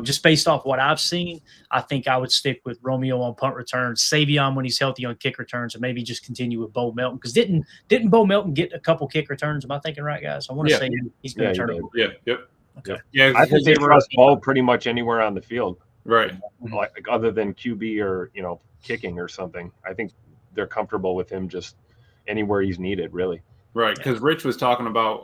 Just based off what I've seen, I think I would stick with Romeo on punt returns, Savion when he's healthy on kick returns, and maybe just continue with Bo Melton. Because didn't Bo Melton get a couple kick returns? Am I thinking right, guys? I want to say he's been turning. Yeah, yep. Okay. Yeah, I think they trust Bo pretty much anywhere on the field. Right. Like other than QB or, kicking or something. I think they're comfortable with him just anywhere he's needed, really. Right. Because Rich was talking about,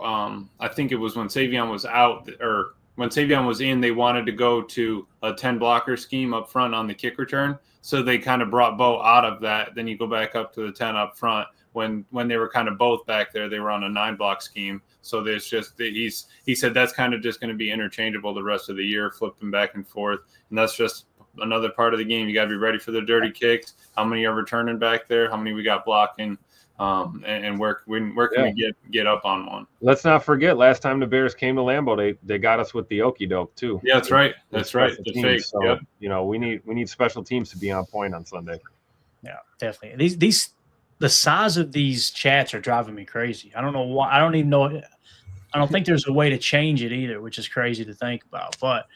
I think it was when Savion was out or when Savion was in, they wanted to go to a 10 blocker scheme up front on the kick return. So they kind of brought Bo out of that. Then you go back up to the 10 up front. When they were kind of both back there, they were on a 9 block scheme. So there's just he said that's kind of just going to be interchangeable the rest of the year, flipping back and forth. And that's just another part of the game. You got to be ready for the dirty kicks. How many are returning back there? How many we got blocking? And where can we get up on one? Let's not forget, last time the Bears came to Lambeau, they got us with the okie doke too. Yeah, that's right. That's right. The fake. So, yep. We need special teams to be on point on Sunday. Yeah, definitely. The size of these chats are driving me crazy. I don't know why. I don't even know. I don't think there's a way to change it either, which is crazy to think about. But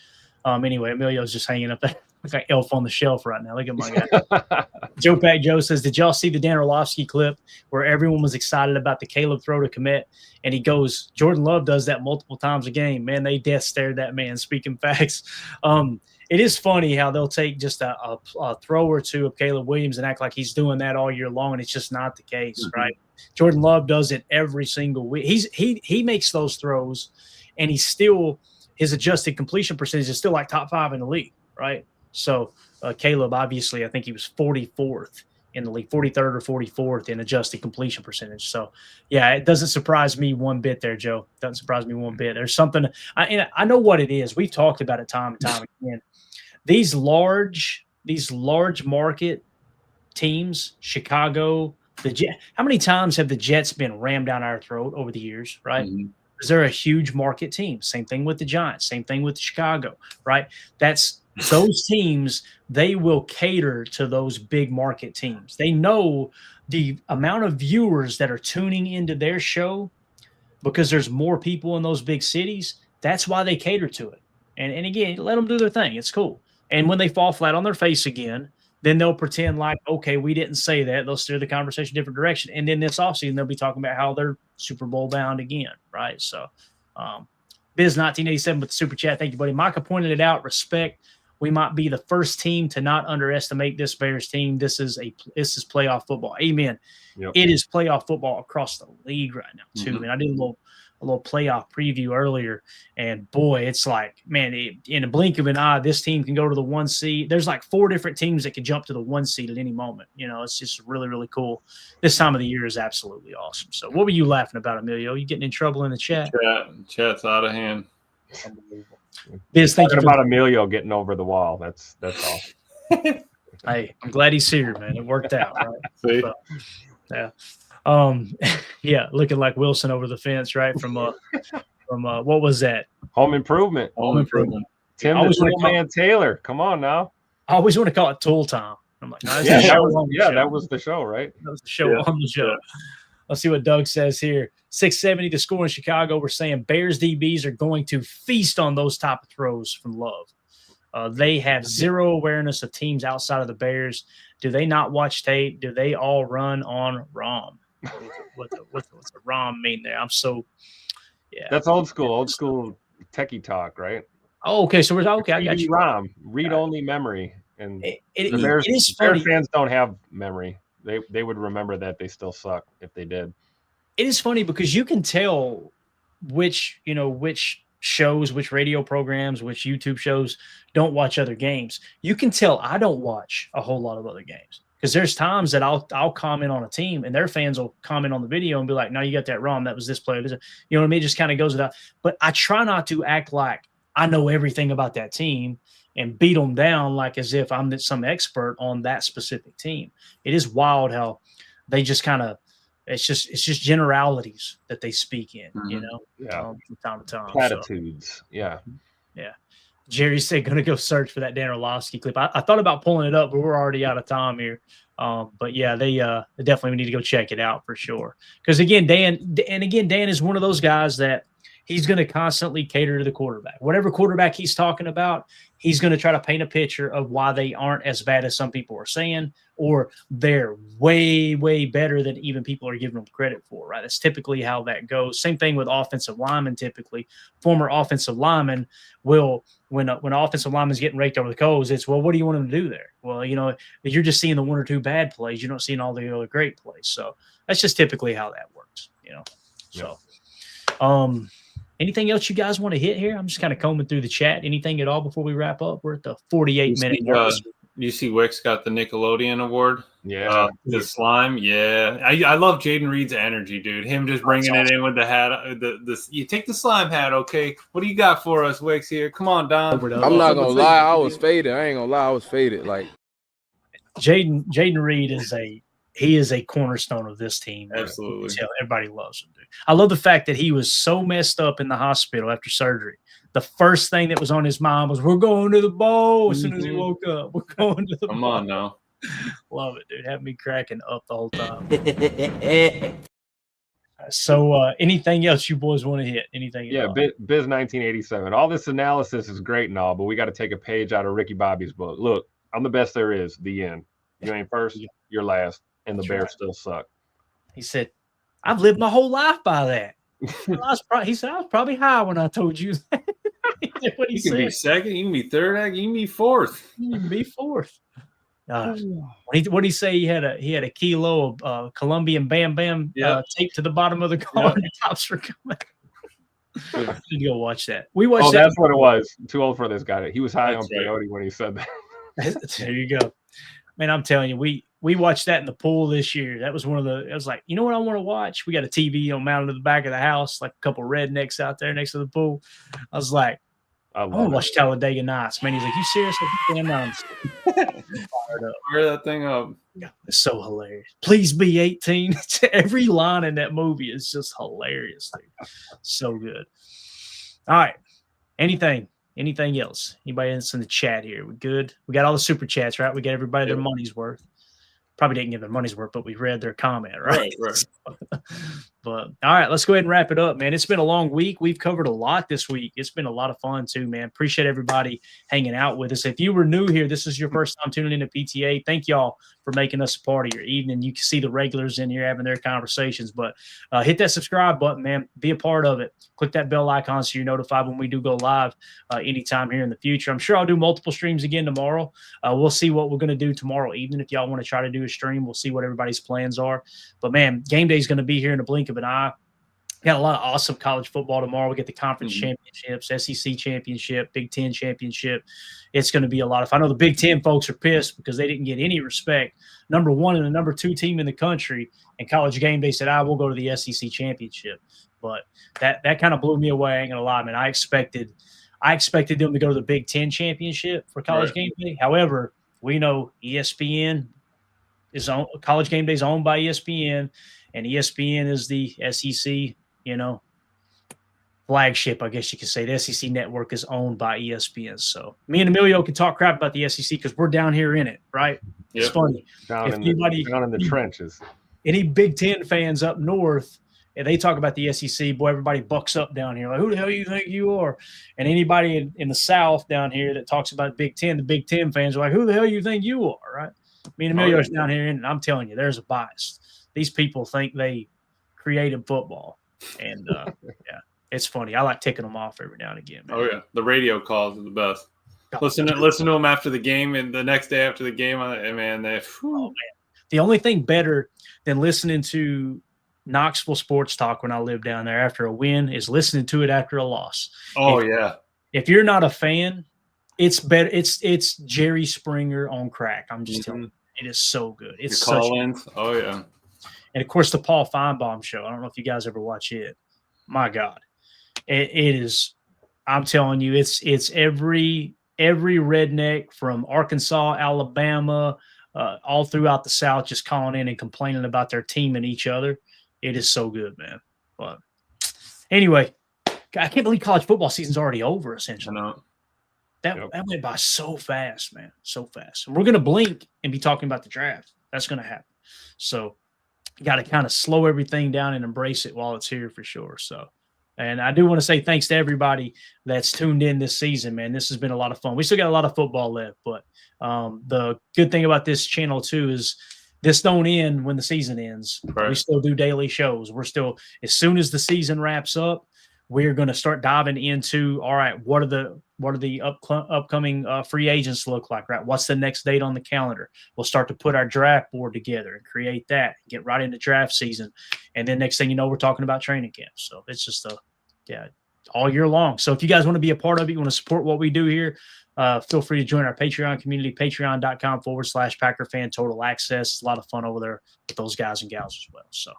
anyway, Emilio's just hanging up like an elf on the shelf right now. Look at my guy. Joe Pack Joe says, did y'all see the Dan Orlovsky clip where everyone was excited about the Caleb throw to commit? And he goes, Jordan Love does that multiple times a game. Man, they death stared that man, speaking facts. It is funny how they'll take just a throw or two of Caleb Williams and act like he's doing that all year long, and it's just not the case, right? Jordan Love does it every single week. He makes those throws, and his adjusted completion percentage is still like top 5 in the league, right? So Caleb, obviously, I think he was 44th in the league, 43rd or 44th in adjusted completion percentage. So, yeah, it doesn't surprise me one bit there, Joe. Doesn't surprise me one bit. There's something I know what it is. We've talked about it time and time again. These large market teams, Chicago, the Jet. How many times have the Jets been rammed down our throat over the years, right? Mm-hmm. Because they're a huge market team. Same thing with the Giants. Same thing with Chicago, right? That's those teams. They will cater to those big market teams. They know the amount of viewers that are tuning into their show because there's more people in those big cities. That's why they cater to it. And again, let them do their thing. It's cool. And when they fall flat on their face again, then they'll pretend like, okay, we didn't say that. They'll steer the conversation a different direction. And then this offseason, they'll be talking about how they're Super Bowl bound again, right? So Biz1987 with the super chat. Thank you, buddy. Micah pointed it out. Respect. We might be the first team to not underestimate this Bears team. This is playoff football. Amen. Yep. It is playoff football across the league right now, too. Mm-hmm. And I did a little playoff preview earlier, and boy, it's like, man, in a blink of an eye, this team can go to the 1 seed. There's like 4 different teams that can jump to the 1 seed at any moment. You know, it's just really, really cool. This time of the year is absolutely awesome. So what were you laughing about, Emilio? You getting in trouble in the chat? Chat's out of hand. Unbelievable. Biz, thank you about Emilio getting over the wall. That's all. Hey, I'm glad he's here, man. It worked out, right? See? So, yeah. Yeah, looking like Wilson over the fence, right? From what was that? Home Improvement. Tim the Toolman Taylor. Come on now. I always want to call it Tool Time. I'm like, no, that was the show, right? That was the show on the show. Yeah. Let's see what Doug says here. 670 to score in Chicago. We're saying Bears DBs are going to feast on those type of throws from Love. They have zero awareness of teams outside of the Bears. Do they not watch tape? Do they all run on ROM? What's the ROM mean there? That's old school techie talk, right? Oh, okay. So I got you. ROM, read-only memory. And the Bears fans don't have memory. They would remember that they still suck if they did. It is funny because you can tell which shows, which radio programs, which YouTube shows don't watch other games. You can tell I don't watch a whole lot of other games because there's times that I'll comment on a team and their fans will comment on the video and be like, no, you got that wrong. That was this player. You know what I mean? It just kind of goes without. But I try not to act like I know everything about that team and beat them down like as if I'm some expert on that specific team. It is wild how they just kind of it's just generalities that they speak in, you know, from time to time. Platitudes. So, yeah. Jerry said, going to go search for that Dan Orlovsky clip. I thought about pulling it up, but we're already out of time here. But yeah, they definitely need to go check it out for sure. Because again, Dan is one of those guys that he's going to constantly cater to the quarterback. Whatever quarterback he's talking about, he's going to try to paint a picture of why they aren't as bad as some people are saying, or they're way, way better than even people are giving them credit for, right? That's typically how that goes. Same thing with offensive linemen typically. Former offensive linemen will, when an offensive lineman's getting raked over the coals, it's, well, what do you want him to do there? Well, you know, you're just seeing the 1 or 2 bad plays. You're not seeing all the other great plays. So that's just typically how that works, you know? So, anything else you guys want to hit here? I'm just kind of combing through the chat. Anything at all before we wrap up? We're at the 48-minute mark. You see Wick's got the Nickelodeon award? Yeah. The slime? Yeah. I love Jaden Reed's energy, dude. Him just bringing it in with the hat. You take the slime hat, okay? What do you got for us, Wicks, here? Come on, Don. I'm not going to lie. I was faded. I ain't going to lie. I was faded. Like, Jaden Reed is a cornerstone of this team. Absolutely. Everybody loves him, dude. I love the fact that he was so messed up in the hospital after surgery. The first thing that was on his mind was, we're going to the bowl. As soon as he woke up, we're going to the bowl. Come on now. Love it, dude. Have me cracking up the whole time. So anything else you boys want to hit? Anything? Yeah, Biz 1987. All this analysis is great and all, but we got to take a page out of Ricky Bobby's book. Look, I'm the best there is. The end. You ain't first, you're last. And the Bears still suck. He said, I've lived my whole life by that. He said, I was probably high when I told you that. What you can be second, you can be third, you can be fourth. You can be fourth. What did he say? He had a kilo of Colombian Bam Bam taped to the bottom of the car. And the cops were coming. You go watch that. We watched Oh, that. that's what it was. Too old for this guy. He was high That's on right. peyote when he said that. There you go. Man, I'm telling you, we watched that in the pool this year. That was one of the. I was like, you know what I want to watch? We got a TV mounted to the back of the house, like a couple rednecks out there next to the pool. I was like, I want to watch Talladega Nights. Man, he's like, you serious? Damn, Fire that thing up. it's so hilarious. Please be 18. Every line in that movie is just hilarious, dude. So good. All right. Anything else? Anybody else in the chat here? We good? We got all the super chats, right? We got everybody their money's worth. Probably didn't give their money's worth, but we read their comment, right? Right. But all right, let's go ahead and wrap it up, man. It's been a long week. We've covered a lot this week. It's been a lot of fun too, man. Appreciate everybody hanging out with us. If you were new here, this is your first time tuning into PTA. Thank y'all for making us a part of your evening. You can see the regulars in here having their conversations, but hit that subscribe button, man. Be a part of it. Click that bell icon so you're notified when we do go live anytime here in the future. I'm sure I'll do multiple streams again tomorrow. We'll see what we're going to do tomorrow evening. If y'all want to try to do a stream, we'll see what everybody's plans are. But man, game day is going to be here in the blink of an eye. Got a lot of awesome college football tomorrow. We get the conference championships, SEC championship, Big Ten championship. It's going to be a lot of fun. I know the Big Ten folks are pissed because they didn't get any respect. Number 1 and the number 2 team in the country, and College Game Day said, we'll go to the SEC championship. But that kind of blew me away. I ain't gonna lie, man. I expected them to go to the Big Ten championship for College Game Day. However, we know ESPN is on. College Game Day is owned by ESPN, and ESPN is the SEC, flagship, I guess you could say. The SEC network is owned by ESPN. So me and Emilio can talk crap about the SEC because we're down here in it, right? Yep. It's funny. Down in the trenches. Any Big Ten fans up north, and they talk about the SEC, boy, everybody bucks up down here. Like, who the hell you think you are? And anybody in the South down here that talks about Big Ten, the Big Ten fans are like, who the hell you think you are, right? Me and Emilio's down here, and I'm telling you, there's a bias. These people think they created football. And, it's funny. I like ticking them off every now and again, man. Oh, yeah. The radio calls are the best. Listen to them after the game, and the next day after the game, man. The only thing better than listening to Knoxville sports talk when I lived down there after a win is listening to it after a loss. Oh, If you're not a fan, it's better. It's Jerry Springer on crack. I'm just telling you, it is so good. It's the call-ins. Oh yeah. And of course the Paul Feinbaum show. I don't know if you guys ever watch it. My God, it is. I'm telling you, it's every redneck from Arkansas, Alabama, all throughout the South just calling in and complaining about their team and each other. It is so good, man. But anyway, I can't believe college football season's already over, essentially. I know. That went by so fast, man. So fast. And we're going to blink and be talking about the draft. That's going to happen. So you got to kind of slow everything down and embrace it while it's here for sure. So, and I do want to say thanks to everybody that's tuned in this season, man. This has been a lot of fun. We still got a lot of football left, but the good thing about this channel too is this don't end when the season ends. Right. We still do daily shows. We're still, as soon as the season wraps up, we're going to start diving into, all right, what are the upcoming free agents look like, right? What's the next date on the calendar? We'll start to put our draft board together and create that, get right into draft season. And then next thing you know, we're talking about training camps. So it's just all year long. So if you guys want to be a part of it, you want to support what we do here, feel free to join our Patreon community, patreon.com/Packer Fan Total Access. It's a lot of fun over there with those guys and gals as well. So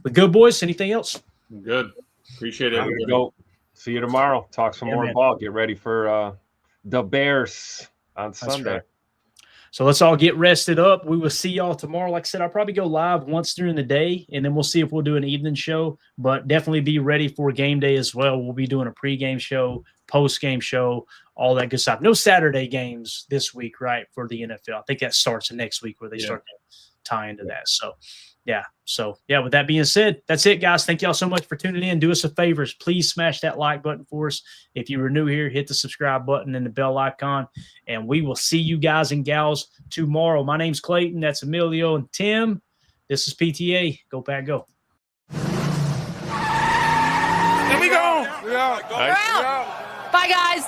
we're good, boys. Anything else? Good. Appreciate it. Go. See you tomorrow. Talk some more ball. Get ready for the Bears on Sunday. Right. So let's all get rested up. We will see y'all tomorrow. Like I said, I'll probably go live once during the day, and then we'll see if we'll do an evening show. But definitely be ready for game day as well. We'll be doing a pregame show, postgame show, all that good stuff. No Saturday games this week, right, for the NFL. I think that starts next week where they start to tie into that. So, with that being said, that's it, guys. Thank y'all so much for tuning in. Do us a favor. Please smash that like button for us. If you were new here, hit the subscribe button and the bell icon, and we will see you guys and gals tomorrow. My name's Clayton. That's Emilio and Tim. This is PTA. Go Pack, go. There we go. Bye, guys.